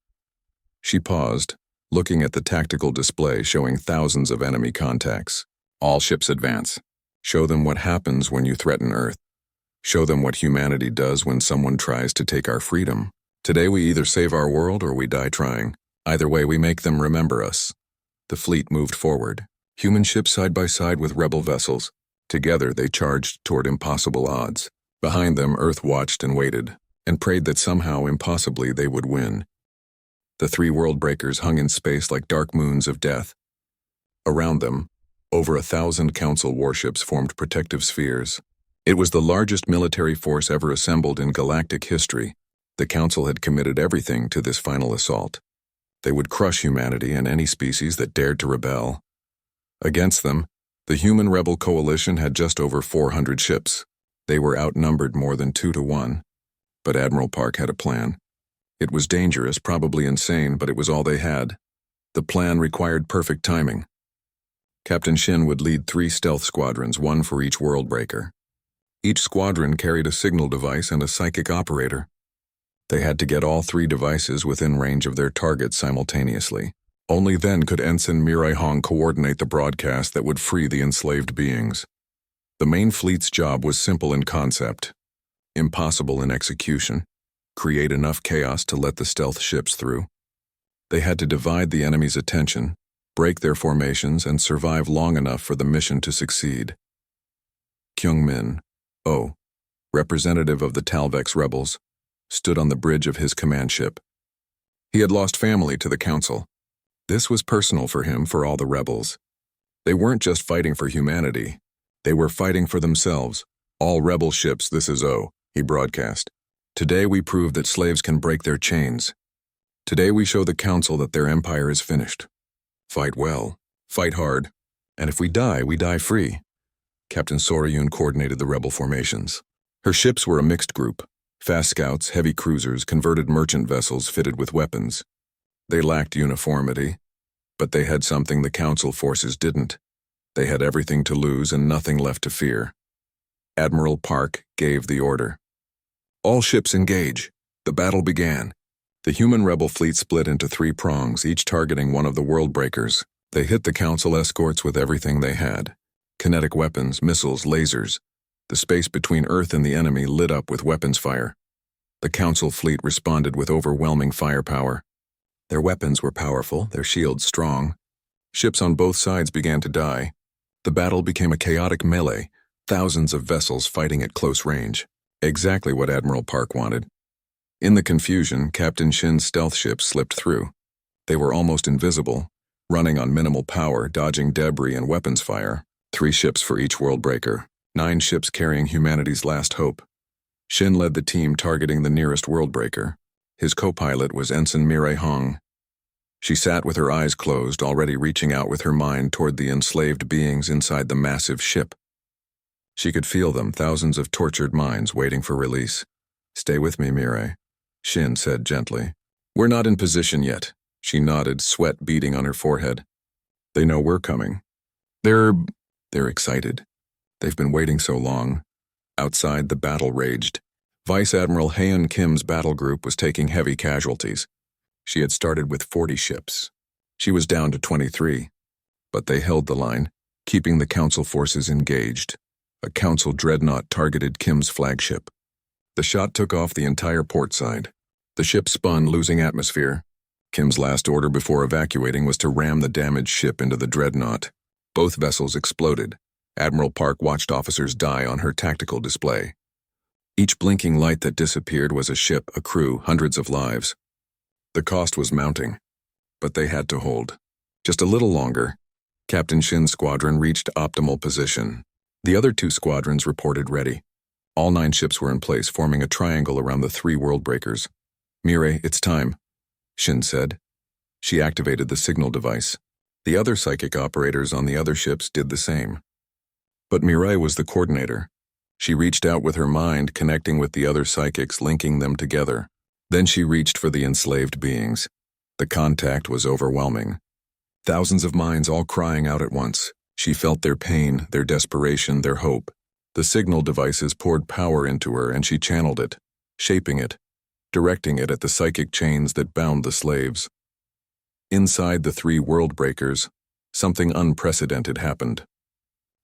She paused, looking at the tactical display showing thousands of enemy contacts. All ships advance. Show them what happens when you threaten Earth. Show them what humanity does when someone tries to take our freedom. Today we either save our world or we die trying. Either way, we make them remember us. The fleet moved forward, human ships side by side with rebel vessels. Together they charged toward impossible odds. Behind them, Earth watched and waited, and prayed that somehow, impossibly, they would win. The three world breakers hung in space like dark moons of death. Around them, over 1,000 Council warships formed protective spheres. It was the largest military force ever assembled in galactic history. The Council had committed everything to this final assault. They would crush humanity and any species that dared to rebel. Against them, the human rebel coalition had just over 400 ships. They were outnumbered more than 2 to 1. But Admiral Park had a plan. It was dangerous, probably insane, but it was all they had. The plan required perfect timing. Captain Shin would lead 3 stealth squadrons, 1 for each world breaker. Each squadron carried a signal device and a psychic operator. They had to get all 3 devices within range of their targets simultaneously. Only then could Ensign Mirai Hong coordinate the broadcast that would free the enslaved beings. The main fleet's job was simple in concept, impossible in execution: create enough chaos to let the stealth ships through. They had to divide the enemy's attention, break their formations, and survive long enough for the mission to succeed. Kyung-min, representative of the Talvex rebels, stood on the bridge of his command ship. He had lost family to the Council. This was personal for him, for all the rebels. They weren't just fighting for humanity. They were fighting for themselves. All rebel ships, this is O, he broadcast. Today we prove that slaves can break their chains. Today we show the Council that their empire is finished. Fight well, fight hard, and if we die free. Captain Soryun coordinated the rebel formations. Her ships were a mixed group: fast scouts, heavy cruisers, converted merchant vessels fitted with weapons. They lacked uniformity, but they had something the Council forces didn't. They had everything to lose and nothing left to fear. Admiral Park gave the order. All ships engage. The battle began. The human rebel fleet split into 3 prongs, each targeting one of the world breakers. They hit the Council escorts with everything they had: kinetic weapons, missiles, lasers. The space between Earth and the enemy lit up with weapons fire. The Council fleet responded with overwhelming firepower. Their weapons were powerful, their shields strong. Ships on both sides began to die. The battle became a chaotic melee, thousands of vessels fighting at close range. Exactly what Admiral Park wanted. In the confusion, Captain Shin's stealth ships slipped through. They were almost invisible, running on minimal power, dodging debris and weapons fire. 3 ships for each world breaker, 9 ships carrying humanity's last hope. Shin led the team targeting the nearest world breaker. His co-pilot was Ensign Mirai Hong. She sat with her eyes closed, already reaching out with her mind toward the enslaved beings inside the massive ship. She could feel them, thousands of tortured minds waiting for release. "Stay with me, Mirai," Shin said gently. "We're not in position yet." She nodded, sweat beading on her forehead. "They know we're coming. They're excited. They've been waiting so long." Outside, the battle raged. Vice Admiral Haeun Kim's battle group was taking heavy casualties. She had started with 40 ships. She was down to 23. But they held the line, keeping the Council forces engaged. A Council dreadnought targeted Kim's flagship. The shot took off the entire port side. The ship spun, losing atmosphere. Kim's last order before evacuating was to ram the damaged ship into the dreadnought. Both vessels exploded. Admiral Park watched officers die on her tactical display. Each blinking light that disappeared was a ship, a crew, hundreds of lives. The cost was mounting, but they had to hold. Just a little longer. Captain Shin's squadron reached optimal position. The other 2 squadrons reported ready. All 9 ships were in place, forming a triangle around the 3 world breakers. "Mirai, it's time," Shin said. She activated the signal device. The other psychic operators on the other ships did the same. But Mirai was the coordinator. She reached out with her mind, connecting with the other psychics, linking them together. Then she reached for the enslaved beings. The contact was overwhelming. Thousands of minds all crying out at once. She felt their pain, their desperation, their hope. The signal devices poured power into her and she channeled it, shaping it, directing it at the psychic chains that bound the slaves. Inside the three world breakers, something unprecedented happened.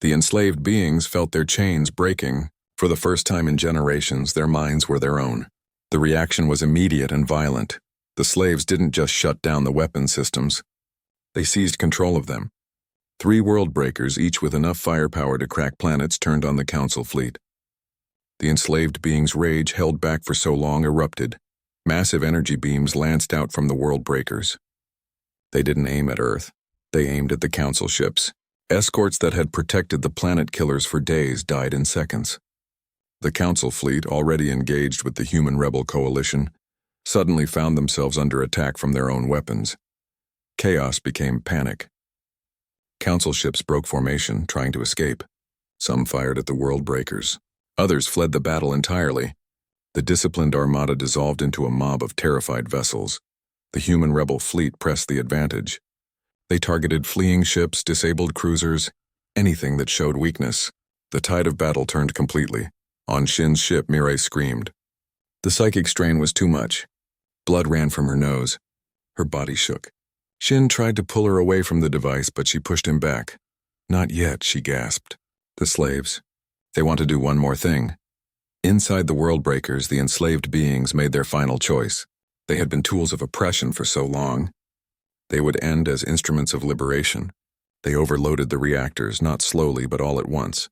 The enslaved beings felt their chains breaking. For the first time in generations, their minds were their own. The reaction was immediate and violent. The slaves didn't just shut down the weapon systems. They seized control of them. Three world breakers, each with enough firepower to crack planets, turned on the Council fleet. The enslaved beings' rage, held back for so long, erupted. Massive energy beams lanced out from the world breakers. They didn't aim at Earth. They aimed at the Council ships. Escorts that had protected the planet killers for days died in seconds. The Council fleet, already engaged with the human rebel coalition, suddenly found themselves under attack from their own weapons. Chaos became panic. Council ships broke formation, trying to escape. Some fired at the world breakers. Others fled the battle entirely. The disciplined armada dissolved into a mob of terrified vessels. The human rebel fleet pressed the advantage. They targeted fleeing ships, disabled cruisers, anything that showed weakness. The tide of battle turned completely. On Shin's ship, Mirai screamed. The psychic strain was too much. Blood ran from her nose. Her body shook. Shin tried to pull her away from the device, but she pushed him back. Not yet, she gasped. The slaves. They want to do one more thing. Inside the world breakers, the enslaved beings made their final choice. They had been tools of oppression for so long. They would end as instruments of liberation. They overloaded the reactors, not slowly but all at once.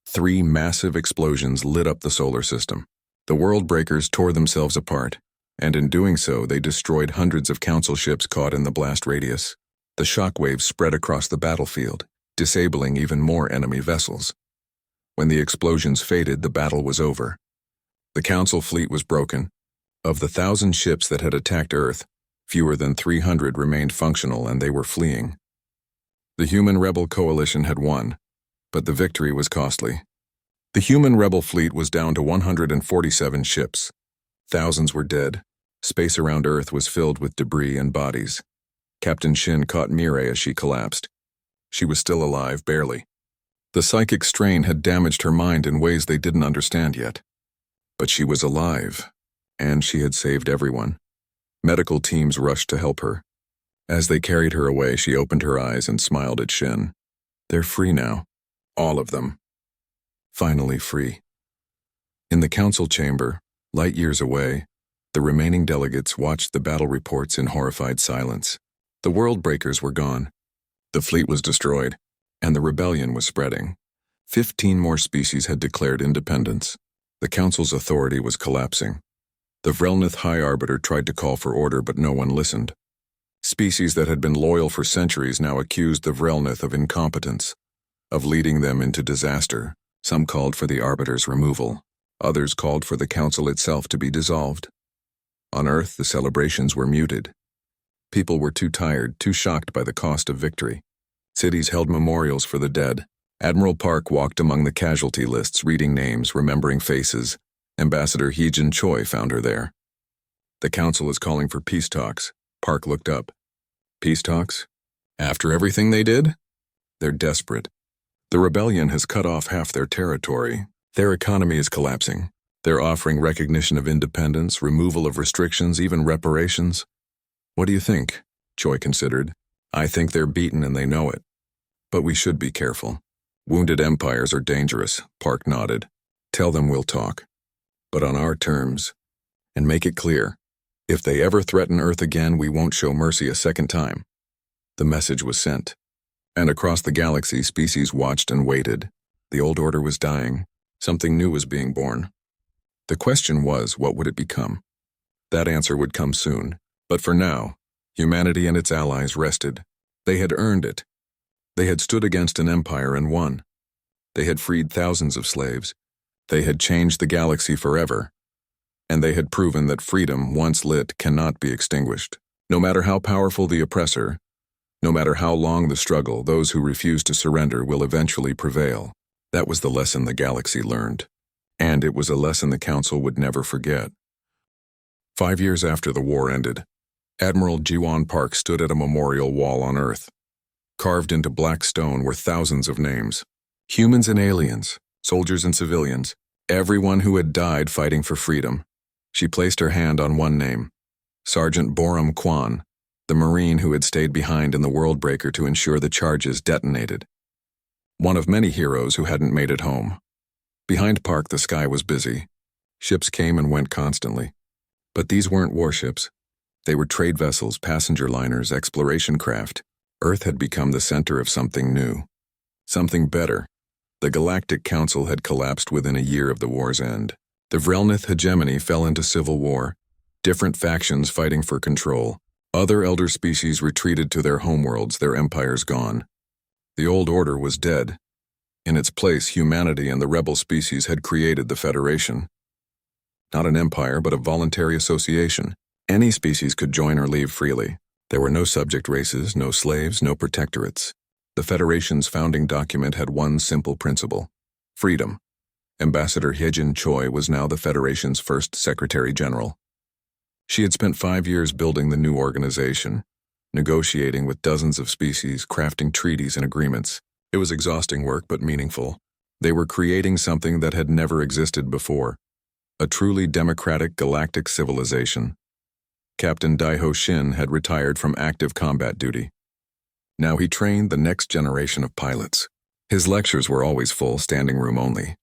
3 massive explosions lit up the solar system. The world breakers tore themselves apart, and in doing so they destroyed hundreds of Council ships caught in the blast radius. The shockwaves spread across the battlefield, disabling even more enemy vessels. When the explosions faded, the battle was over. The Council fleet was broken. Of the 1,000 ships that had attacked Earth, fewer than 300 remained functional and they were fleeing. The human rebel coalition had won, but the victory was costly. The human rebel fleet was down to 147 ships. Thousands were dead. Space around Earth was filled with debris and bodies. Captain Shin caught Mirai as she collapsed. She was still alive, barely. The psychic strain had damaged her mind in ways they didn't understand yet. But she was alive, and she had saved everyone. Medical teams rushed to help her. As they carried her away, she opened her eyes and smiled at Shin. They're free now. All of them. Finally free. In the Council chamber, light years away, the remaining delegates watched the battle reports in horrified silence. The world breakers were gone. The fleet was destroyed, and the rebellion was spreading. 15 more species had declared independence. The Council's authority was collapsing. The Vrelnith High Arbiter tried to call for order, but no one listened. Species that had been loyal for centuries now accused the Vrelnith of incompetence, of leading them into disaster. Some called for the Arbiter's removal. Others called for the Council itself to be dissolved. On Earth, the celebrations were muted. People were too tired, too shocked by the cost of victory. Cities held memorials for the dead. Admiral Park walked among the casualty lists, reading names, remembering faces. Ambassador Heejin Choi found her there. The Council is calling for peace talks. Park looked up. Peace talks? After everything they did? They're desperate. The rebellion has cut off half their territory. Their economy is collapsing. They're offering recognition of independence, removal of restrictions, even reparations. What do you think? Choi considered. I think they're beaten and they know it. But we should be careful. Wounded empires are dangerous, Park nodded. Tell them we'll talk. But on our terms. And make it clear. If they ever threaten Earth again, we won't show mercy a second time. The message was sent. And across the galaxy, species watched and waited. The old order was dying. Something new was being born. The question was, what would it become? That answer would come soon. But for now, humanity and its allies rested. They had earned it. They had stood against an empire and won. They had freed thousands of slaves. They had changed the galaxy forever. And they had proven that freedom, once lit, cannot be extinguished. No matter how powerful the oppressor, no matter how long the struggle, those who refuse to surrender will eventually prevail. That was the lesson the galaxy learned. And it was a lesson the Council would never forget. 5 years after the war ended, Admiral Jiwan Park stood at a memorial wall on Earth. Carved into black stone were thousands of names. Humans and aliens, soldiers and civilians, everyone who had died fighting for freedom. She placed her hand on one name, Sergeant Boram Kwan, the Marine who had stayed behind in the Worldbreaker to ensure the charges detonated. One of many heroes who hadn't made it home. Behind Park, the sky was busy. Ships came and went constantly. But these weren't warships. They were trade vessels, passenger liners, exploration craft. Earth had become the center of something new. Something better. The Galactic Council had collapsed within a year of the war's end. The Vrelnith hegemony fell into civil war. Different factions fighting for control. Other elder species retreated to their homeworlds, their empires gone. The old order was dead. In its place, humanity and the rebel species had created the Federation. Not an empire, but a voluntary association. Any species could join or leave freely. There were no subject races, no slaves, no protectorates. The Federation's founding document had one simple principle: freedom. Ambassador Hyejin Choi was now the Federation's first Secretary General. She had spent 5 years building the new organization, negotiating with dozens of species, crafting treaties and agreements. It was exhausting work, but meaningful. They were creating something that had never existed before, a truly democratic galactic civilization. Captain Daiho Shin had retired from active combat duty. Now he trained the next generation of pilots. His lectures were always full, standing room only.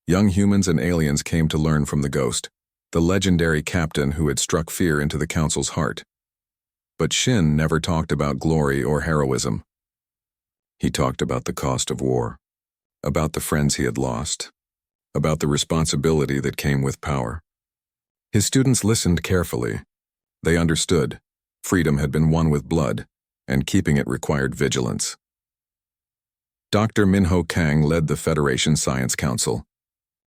Young humans and aliens came to learn from the Ghost, the legendary captain who had struck fear into the Council's heart. But Shin never talked about glory or heroism. He talked about the cost of war, about the friends he had lost, about the responsibility that came with power. His students listened carefully. They understood. Freedom had been won with blood, and keeping it required vigilance. Dr. Minho Kang led the Federation Science Council.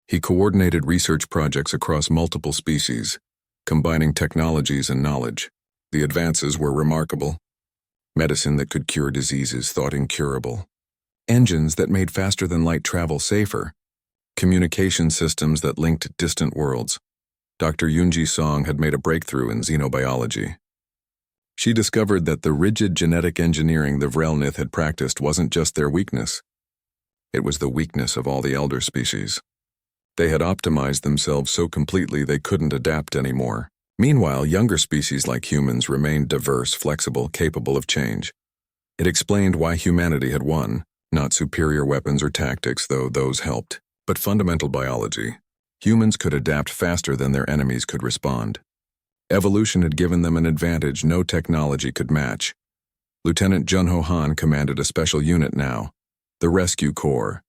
He coordinated research projects across multiple species, combining technologies and knowledge. The advances were remarkable. Medicine that could cure diseases thought incurable. Engines that made faster-than-light travel safer. Communication systems that linked distant worlds. Dr. Yoonji Song had made a breakthrough in xenobiology. She discovered that the rigid genetic engineering the Vrelnith had practiced wasn't just their weakness. It was the weakness of all the elder species. They had optimized themselves so completely they couldn't adapt anymore. Meanwhile, younger species like humans remained diverse, flexible, capable of change. It explained why humanity had won, not superior weapons or tactics, though those helped, but fundamental biology. Humans could adapt faster than their enemies could respond. Evolution had given them an advantage no technology could match. Lieutenant Junho Han commanded a special unit now, the Rescue Corps.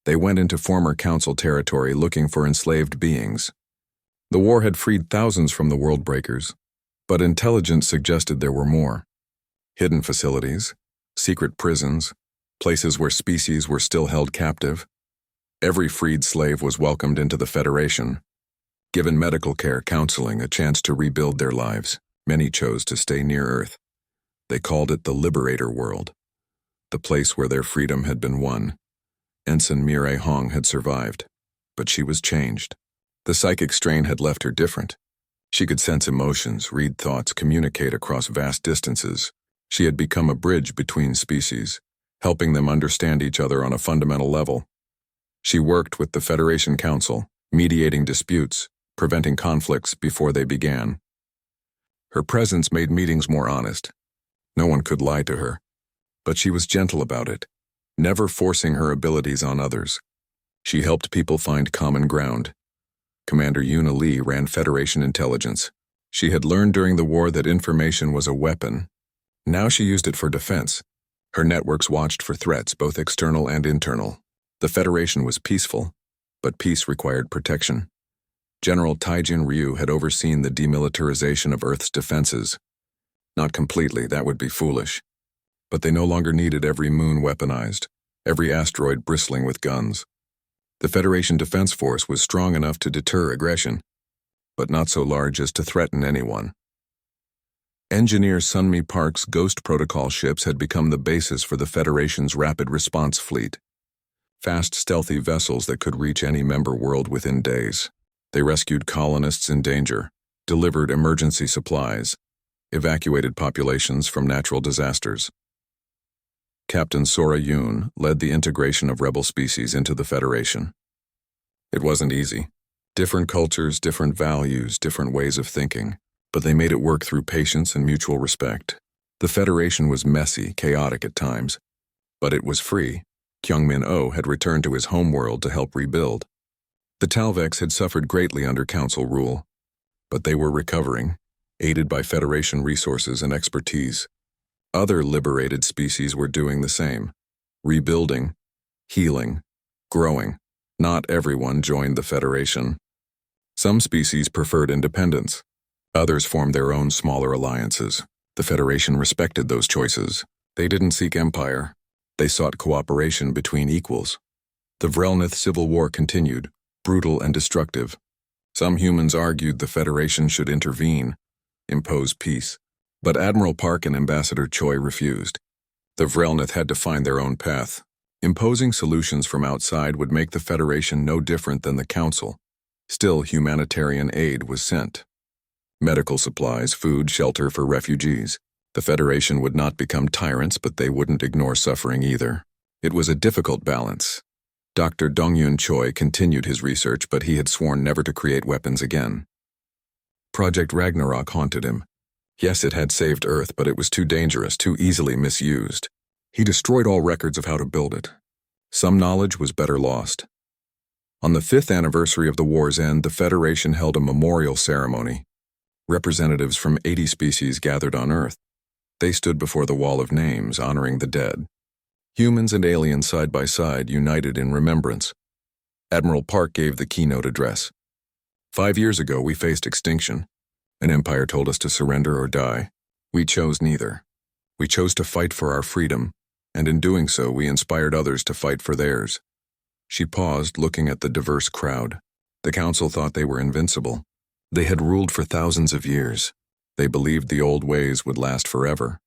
They went into former Council territory looking for enslaved beings. The war had freed thousands from the Worldbreakers, but intelligence suggested there were more. Hidden facilities, secret prisons, places where species were still held captive. Every freed slave was welcomed into the Federation. Given medical care, counseling, a chance to rebuild their lives, many chose to stay near Earth. They called it the Liberator World, the place where their freedom had been won. Ensign Mireille Hong had survived, but she was changed. The psychic strain had left her different. She could sense emotions, read thoughts, communicate across vast distances. She had become a bridge between species, helping them understand each other on a fundamental level. She worked with the Federation Council, mediating disputes, preventing conflicts before they began. Her presence made meetings more honest. No one could lie to her, but she was gentle about it, never forcing her abilities on others. She helped people find common ground. Commander Yuna Lee ran Federation intelligence. She had learned during the war that information was a weapon. Now she used it for defense. Her networks watched for threats, both external and internal. The Federation was peaceful, but peace required protection. General Taijin Ryu had overseen the demilitarization of Earth's defenses. Not completely, that would be foolish. But they no longer needed every moon weaponized, every asteroid bristling with guns. The Federation Defense Force was strong enough to deter aggression, but not so large as to threaten anyone. Engineer Sunmi Park's Ghost Protocol ships had become the basis for the Federation's rapid response fleet. Fast, stealthy vessels that could reach any member world within days. They rescued colonists in danger, delivered emergency supplies, evacuated populations from natural disasters. Captain Sora Yoon led the integration of rebel species into the Federation. It wasn't easy. Different cultures, different values, different ways of thinking, but they made it work through patience and mutual respect. The Federation was messy, chaotic at times, but it was free. Kyungmin-oh had returned to his homeworld to help rebuild. The Talvex had suffered greatly under Council rule, but they were recovering, aided by Federation resources and expertise. Other liberated species were doing the same, rebuilding, healing, growing. Not everyone joined the Federation. Some species preferred independence. Others formed their own smaller alliances. The Federation respected those choices. They didn't seek empire. They sought cooperation between equals. The Vrelnith Civil War continued, brutal and destructive. Some humans argued the Federation should intervene, impose peace, but Admiral Park and Ambassador Choi refused. The Vrelnith had to find their own path. Imposing solutions from outside would make the Federation no different than the Council. Still, humanitarian aid was sent. Medical supplies, food, shelter for refugees. The Federation would not become tyrants, but they wouldn't ignore suffering either. It was a difficult balance. Dr. Dongyun Choi continued his research, but he had sworn never to create weapons again. Project Ragnarok haunted him. Yes, it had saved Earth, but it was too dangerous, too easily misused. He destroyed all records of how to build it. Some knowledge was better lost. On the 5th anniversary of the war's end, the Federation held a memorial ceremony. Representatives from 80 species gathered on Earth. They stood before the wall of names, honoring the dead. Humans and aliens side by side, united in remembrance. Admiral Park gave the keynote address. 5 years ago, we faced extinction. An empire told us to surrender or die. We chose neither. We chose to fight for our freedom, and in doing so, we inspired others to fight for theirs. She paused, looking at the diverse crowd. The Council thought they were invincible. They had ruled for thousands of years. They believed the old ways would last forever.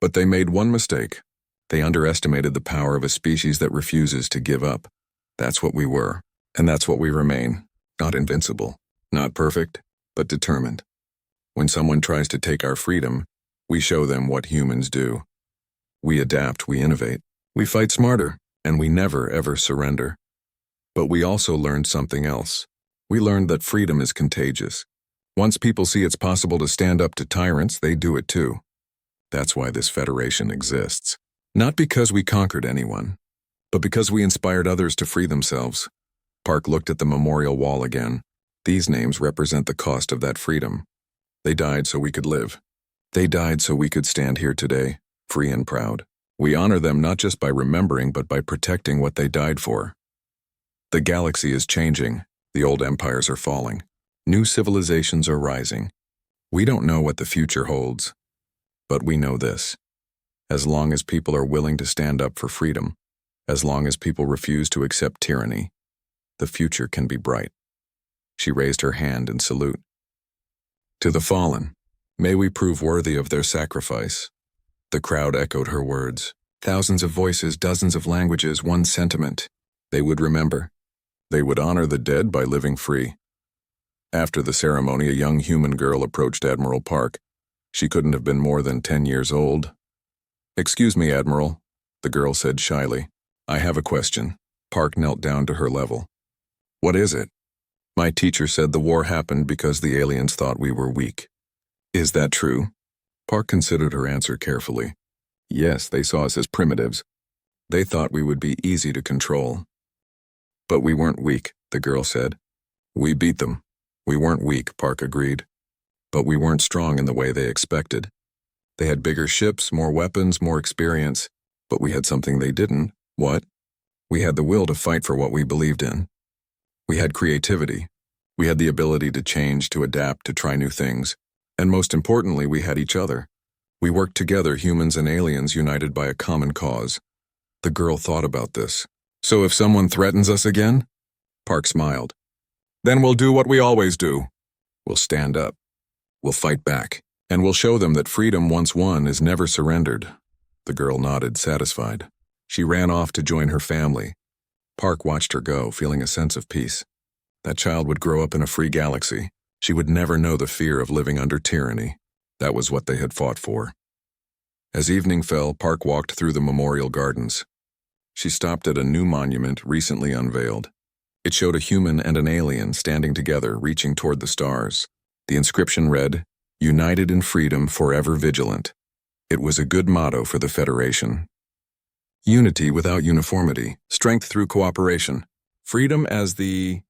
But they made one mistake. They underestimated the power of a species that refuses to give up. That's what we were, and that's what we remain. Not invincible, not perfect, but determined. When someone tries to take our freedom, we show them what humans do. We adapt, we innovate, we fight smarter, and we never ever surrender. But we also learned something else. We learned that freedom is contagious. Once people see it's possible to stand up to tyrants, they do it too. That's why this Federation exists. Not because we conquered anyone, but because we inspired others to free themselves. Park looked at the memorial wall again. These names represent the cost of that freedom. They died so we could live. They died so we could stand here today, free and proud. We honor them not just by remembering, but by protecting what they died for. The galaxy is changing. The old empires are falling. New civilizations are rising. We don't know what the future holds, but we know this. As long as people are willing to stand up for freedom, as long as people refuse to accept tyranny, the future can be bright. She raised her hand in salute. To the fallen, may we prove worthy of their sacrifice. The crowd echoed her words. Thousands of voices, dozens of languages, one sentiment. They would remember. They would honor the dead by living free. After the ceremony, a young human girl approached Admiral Park. She couldn't have been more than 10 years old. Excuse me, Admiral, the girl said shyly. I have a question. Park knelt down to her level. What is it? My teacher said the war happened because the aliens thought we were weak. Is that true? Park considered her answer carefully. Yes, they saw us as primitives. They thought we would be easy to control. But we weren't weak, the girl said. We beat them. We weren't weak, Park agreed. But we weren't strong in the way they expected. They had bigger ships, more weapons, more experience. But we had something they didn't. What? We had the will to fight for what we believed in. We had creativity. We had the ability to change, to adapt, to try new things. And most importantly, we had each other. We worked together, humans and aliens, united by a common cause. The girl thought about this. So if someone threatens us again? Park smiled. Then we'll do what we always do. We'll stand up. We'll fight back. And we'll show them that freedom once won is never surrendered. The girl nodded, satisfied. She ran off to join her family. Park watched her go, feeling a sense of peace. That child would grow up in a free galaxy. She would never know the fear of living under tyranny. That was what they had fought for. As evening fell, Park walked through the memorial gardens. She stopped at a new monument recently unveiled. It showed a human and an alien standing together, reaching toward the stars. The inscription read, "United in freedom, forever vigilant." It was a good motto for the Federation. Unity without uniformity, strength through cooperation, freedom as the